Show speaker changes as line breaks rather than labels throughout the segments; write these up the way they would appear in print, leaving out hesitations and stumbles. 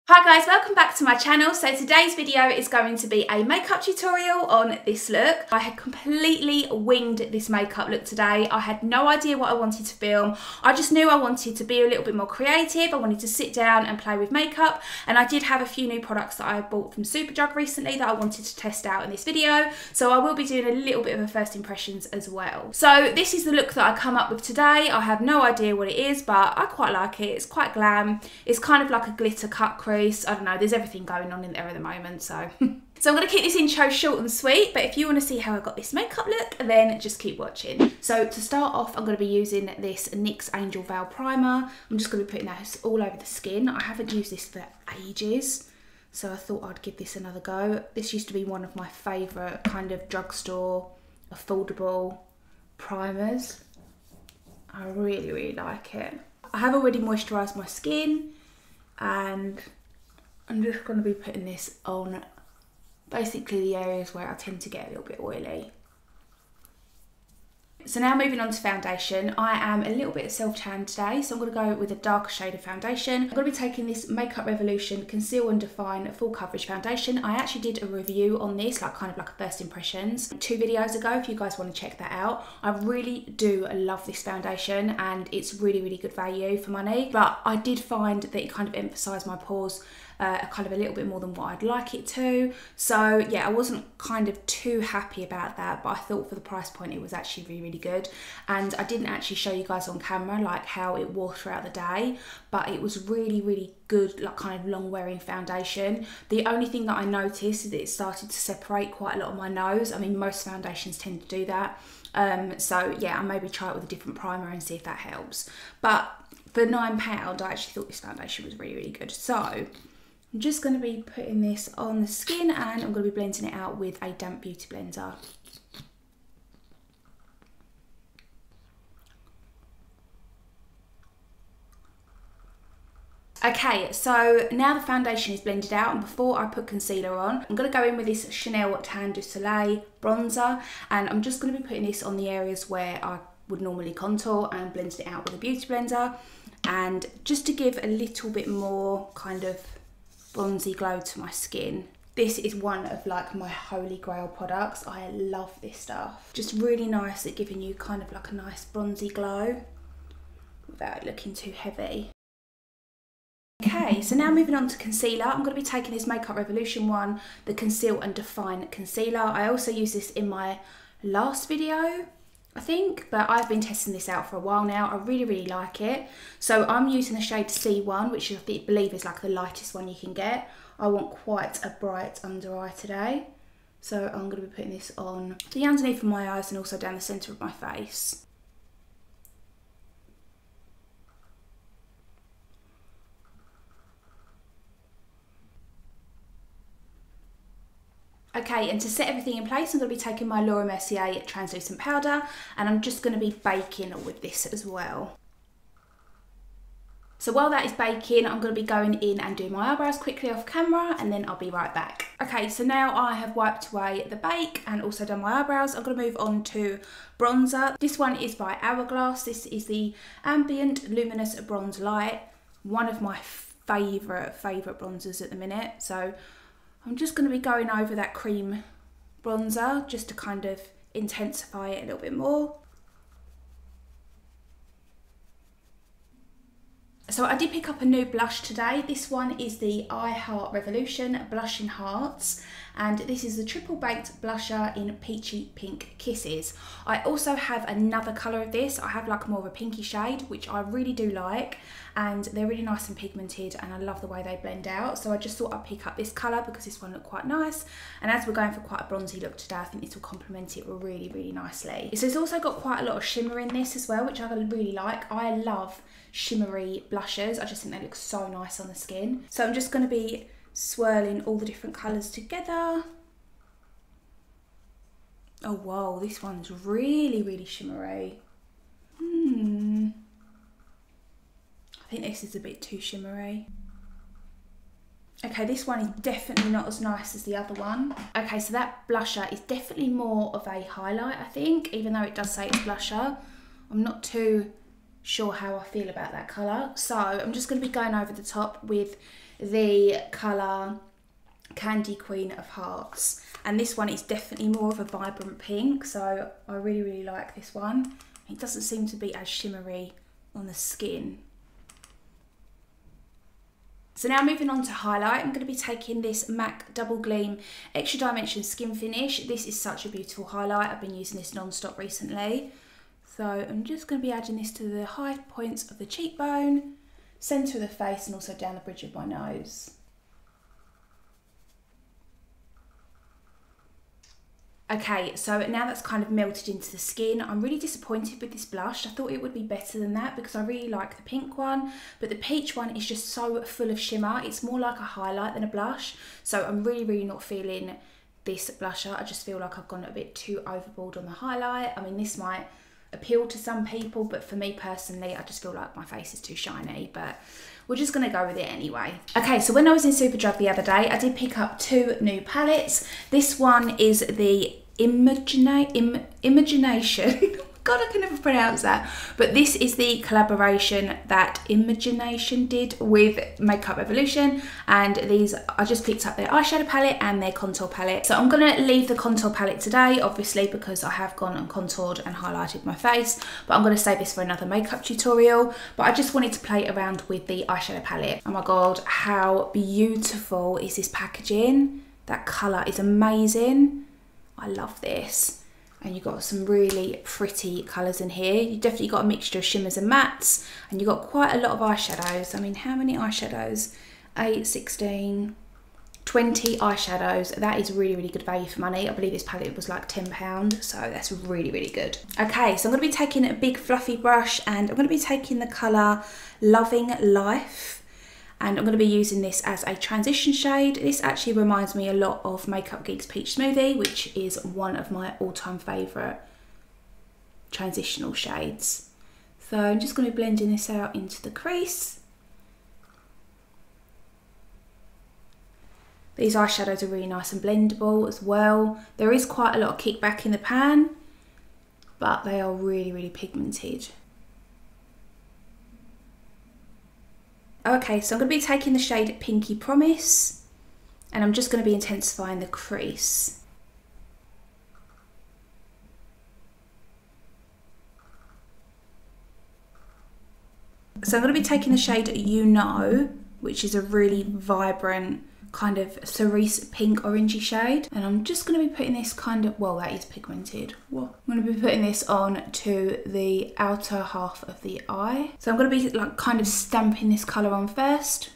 Hi guys, welcome back to my channel. So today's video is going to be a makeup tutorial on this look. I had completely winged this makeup look today. I had no idea what I wanted to film. I just knew I wanted to be a little bit more creative. I wanted to sit down and play with makeup, and I did have a few new products that I bought from Superdrug recently that I wanted to test out in this video. So I will be doing a little bit of a first impressions as well. So this is the look that I come up with today. I have no idea what it is, but I quite like it. It's quite glam. It's kind of like a glitter cut crease. I don't know, there's everything going on in there at the moment, so. So I'm going to keep this intro short and sweet, but if you want to see how I got this makeup look, then just keep watching. So to start off, I'm going to be using this NYX Angel Veil Primer. I'm just going to be putting that all over the skin. I haven't used this for ages, so I thought I'd give this another go. This used to be one of my favourite kind of drugstore, affordable primers. I really, really like it. I have already moisturised my skin, and I'm just going to be putting this on basically the areas where I tend to get a little bit oily. So now moving on to foundation. I am a little bit self-tanned today, so I'm going to go with a darker shade of foundation. I'm going to be taking this Makeup Revolution Conceal and Define Full Coverage Foundation. I actually did a review on this, kind of like a first impressions, 2 videos ago, if you guys want to check that out. I really do love this foundation, and it's really, really good value for money. But I did find that it kind of emphasised my pores kind of a little bit more than what I'd like it to. So yeah, I wasn't kind of too happy about that, but I thought for the price point it was actually really, really good. And I didn't actually show you guys on camera like how it wore throughout the day, but it was really, really good, like kind of long wearing foundation. The only thing that I noticed is that it started to separate quite a lot on my nose. I mean, most foundations tend to do that. So yeah, I'll maybe try it with a different primer and see if that helps. But for £9, I actually thought this foundation was really, really good. So I'm just going to be putting this on the skin, and I'm going to be blending it out with a damp beauty blender. Okay, so now the foundation is blended out, and before I put concealer on, I'm going to go in with this Chanel Tan du Soleil bronzer, and I'm just going to be putting this on the areas where I would normally contour and blend it out with a beauty blender, and just to give a little bit more kind of bronzy glow to my skin. This is one of like my holy grail products. I love this stuff. Just really nice at giving you kind of like a nice bronzy glow without it looking too heavy. Okay, so now moving on to concealer. I'm going to be taking this Makeup Revolution one, the Conceal and Define Concealer. I also used this in my last video, I think, but I've been testing this out for a while now. I really, really like it. So I'm using the shade C1, which I believe is like the lightest one you can get. I want quite a bright under eye today. So I'm going to be putting this on the underneath of my eyes and also down the centre of my face. Okay, and to set everything in place, I'm going to be taking my MERCIER translucent powder, and I'm just going to be baking with this as well. So while that is baking, I'm going to be going in and doing my eyebrows quickly off camera, and then I'll be right back. Okay, so now I have wiped away the bake and also done my eyebrows. I'm going to move on to bronzer. This one is by HOURGLASS. This is the Ambient Luminous Bronze Light, one of my favourite bronzers at the minute. So I'm just going to be going over that cream bronzer just to kind of intensify it a little bit more. So I did pick up a new blush today. This one is the I Heart Revolution Blush in Hearts, and this is the Triple Baked Blusher in Peachy Pink Kisses. I also have another colour of this. I have like more of a pinky shade, which I really do like, and they're really nice and pigmented, and I love the way they blend out. So I just thought I'd pick up this colour because this one looked quite nice, and as we're going for quite a bronzy look today, I think this will complement it really, really nicely. So it's also got quite a lot of shimmer in this as well, which I really like. I love shimmery blushes. I just think they look so nice on the skin. So I'm just going to be swirling all the different colours together. Oh wow, this one's really, really shimmery. I think this is a bit too shimmery. Okay, this one is definitely not as nice as the other one. Okay, so that blusher is definitely more of a highlight, I think, even though it does say it's blusher. I'm not too sure how I feel about that colour. So I'm just going to be going over the top with the colour Candy Queen of Hearts. And this one is definitely more of a vibrant pink, so I really, really like this one. It doesn't seem to be as shimmery on the skin. So now moving on to highlight, I'm going to be taking this MAC Double Gleam Extra Dimension Skin Finish. This is such a beautiful highlight. I've been using this non-stop recently. So I'm just going to be adding this to the high points of the cheekbone, centre of the face, and also down the bridge of my nose. Okay, so now that's kind of melted into the skin, I'm really disappointed with this blush. I thought it would be better than that because I really like the pink one, but the peach one is just so full of shimmer. It's more like a highlight than a blush. So I'm really, really not feeling this blusher. I just feel like I've gone a bit too overboard on the highlight. I mean, this might appeal to some people, but for me personally, I just feel like my face is too shiny, but we're just gonna go with it anyway. Okay, so when I was in Superdrug the other day, I did pick up 2 new palettes. This one is the Imagination. God, I can never pronounce that. But this is the collaboration that Imagination did with Makeup Revolution. And these, I just picked up their eyeshadow palette and their contour palette. So I'm gonna leave the contour palette today, obviously, because I have gone and contoured and highlighted my face. But I'm gonna save this for another makeup tutorial. But I just wanted to play around with the eyeshadow palette. Oh my God, how beautiful is this packaging? That color is amazing. I love this. And you've got some really pretty colours in here. You've definitely got a mixture of shimmers and mattes, and you've got quite a lot of eyeshadows. I mean, how many eyeshadows? 8, 16, 20 eyeshadows. That is really, really good value for money. I believe this palette was like £10, so that's really, really good. Okay, so I'm going to be taking a big fluffy brush, and I'm going to be taking the colour Loving Life. And I'm going to be using this as a transition shade. This actually reminds me a lot of Makeup Geek's Peach Smoothie, which is one of my all-time favourite transitional shades. So I'm just going to be blending this out into the crease. These eyeshadows are really nice and blendable as well. There is quite a lot of kickback in the pan, but they are really, really pigmented. Okay, so I'm going to be taking the shade Pinky Promise, and I'm just going to be intensifying the crease. So I'm going to be taking the shade You Know, which is a really vibrant kind of cerise pink orangey shade, and I'm just going to be putting this kind of, well, that is pigmented. What? I'm going to be putting this on to the outer half of the eye. So I'm going to be like kind of stamping this colour on first,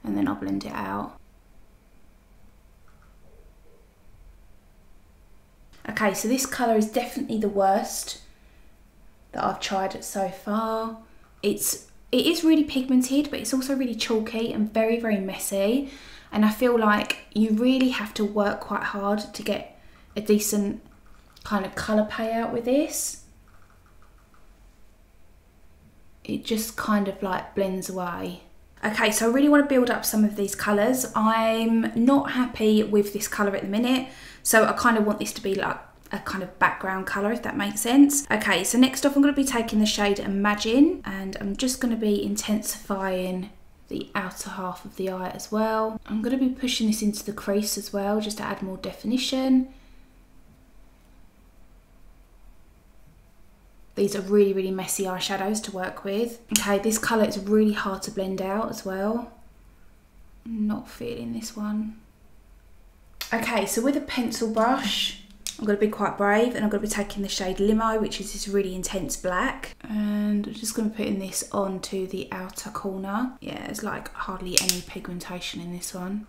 and then I'll blend it out. Okay, so this colour is definitely the worst that I've tried so far. It is really pigmented, but it's also really chalky and very, very messy. And I feel like you really have to work quite hard to get a decent kind of colour payout with this. It just kind of like blends away. Okay, so I really want to build up some of these colours. I'm not happy with this colour at the minute, so I kind of want this to be like a kind of background colour, if that makes sense. Okay, so next off I'm going to be taking the shade Imagine, and I'm just going to be intensifying the outer half of the eye as well. I'm going to be pushing this into the crease as well, just to add more definition. These are really, really messy eyeshadows to work with. Okay, this colour is really hard to blend out as well. I'm not feeling this one. Okay, so with a pencil brush, I'm going to be quite brave, and I'm going to be taking the shade Limo, which is this really intense black. And I'm just going to be putting this onto the outer corner. Yeah, there's like hardly any pigmentation in this one.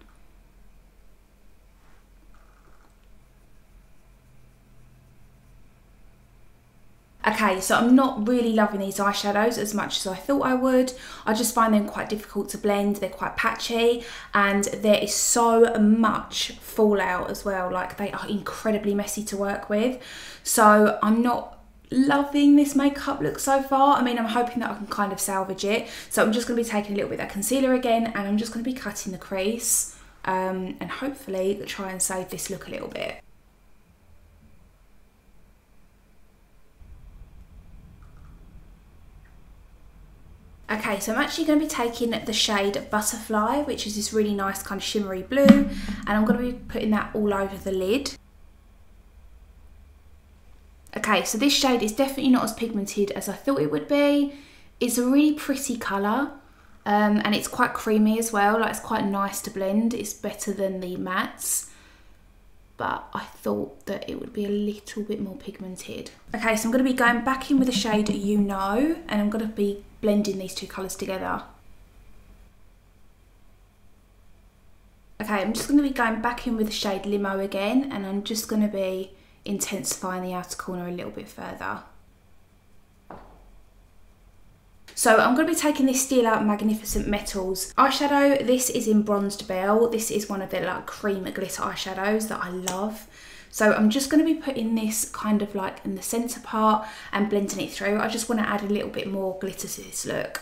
Okay, so I'm not really loving these eyeshadows as much as I thought I would. I just find them quite difficult to blend. They're quite patchy, and there is so much fallout as well. Like, they are incredibly messy to work with. So I'm not loving this makeup look so far. I mean, I'm hoping that I can kind of salvage it. So I'm just going to be taking a little bit of that concealer again, and I'm just going to be cutting the crease and hopefully try and save this look a little bit. Okay, so I'm actually going to be taking the shade Butterfly, which is this really nice kind of shimmery blue, and I'm going to be putting that all over the lid. Okay, so this shade is definitely not as pigmented as I thought it would be. It's a really pretty colour, and it's quite creamy as well. Like, it's quite nice to blend. It's better than the mattes, but I thought that it would be a little bit more pigmented. Okay, so I'm going to be going back in with the shade You Know, and I'm going to be blending these two colours together. Okay, I'm just going to be going back in with the shade Limo again, and I'm just going to be intensifying the outer corner a little bit further. So I'm going to be taking this STILA Magnificent Metals eyeshadow. This is in Bronzed Belle. This is one of the like cream glitter eyeshadows that I love. So I'm just going to be putting this kind of like in the centre part and blending it through. I just want to add a little bit more glitter to this look.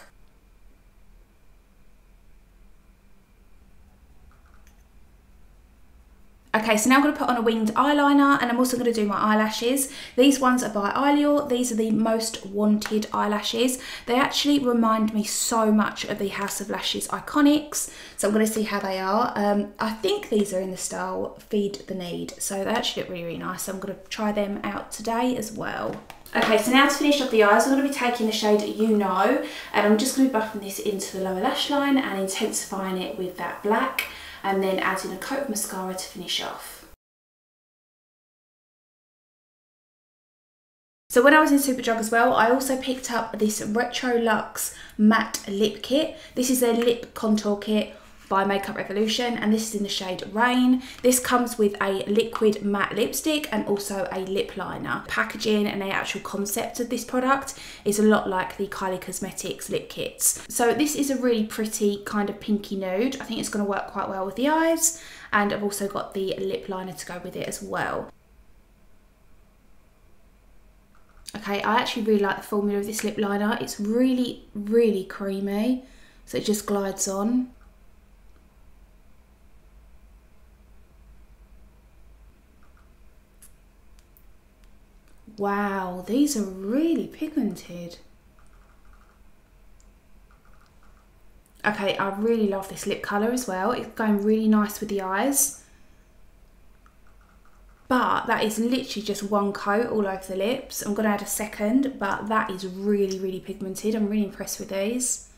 Okay, so now I'm going to put on a winged eyeliner, and I'm also going to do my eyelashes. These ones are by EYELURE. These are the Most Wanted eyelashes. They actually remind me so much of the House of Lashes Iconics, so I'm going to see how they are. I think these are in the style Feed the Need, so they actually look really, really nice. So I'm going to try them out today as well. Okay, so now to finish off the eyes, I'm going to be taking the shade You Know, and I'm just going to be buffing this into the lower lash line and intensifying it with that black, and then adding a coat of mascara to finish off. So when I was in Superdrug as well, I also picked up this Retro Luxe Matte Lip Kit. This is a lip contour kit by Makeup Revolution, and this is in the shade Rain. This comes with a liquid matte lipstick and also a lip liner. Packaging and the actual concept of this product is a lot like the Kylie Cosmetics lip kits. So this is a really pretty kind of pinky nude. I think it's going to work quite well with the eyes, and I've also got the lip liner to go with it as well. Okay, I actually really like the formula of this lip liner. It's really, really creamy, so it just glides on. Wow, these are really pigmented. Okay, I really love this lip colour as well. It's going really nice with the eyes. But that is literally just one coat all over the lips. I'm going to add a second, but that is really, really pigmented. I'm really impressed with these.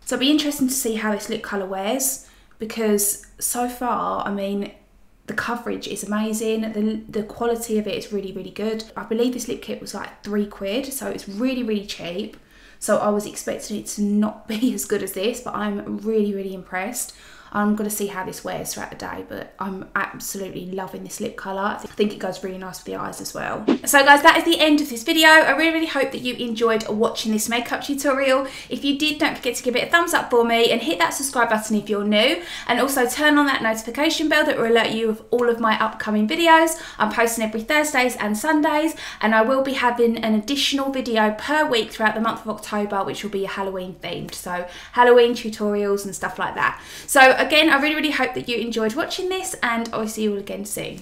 So it'll be interesting to see how this lip colour wears, because so far, I mean, the coverage is amazing, the quality of it is really, really good. I believe this lip kit was like £3, so it's really, really cheap. So I was expecting it to not be as good as this, but I'm really, really impressed. I'm going to see how this wears throughout the day, but I'm absolutely loving this lip colour. I think it goes really nice with the eyes as well. So guys, that is the end of this video. I really, really hope that you enjoyed watching this makeup tutorial. If you did, don't forget to give it a thumbs up for me and hit that subscribe button if you're new, and also turn on that notification bell that will alert you of all of my upcoming videos. I'm posting every Thursdays and Sundays, and I will be having an additional video per week throughout the month of October, which will be Halloween themed, so Halloween tutorials and stuff like that. So again, I really, really hope that you enjoyed watching this, and I'll see you all again soon.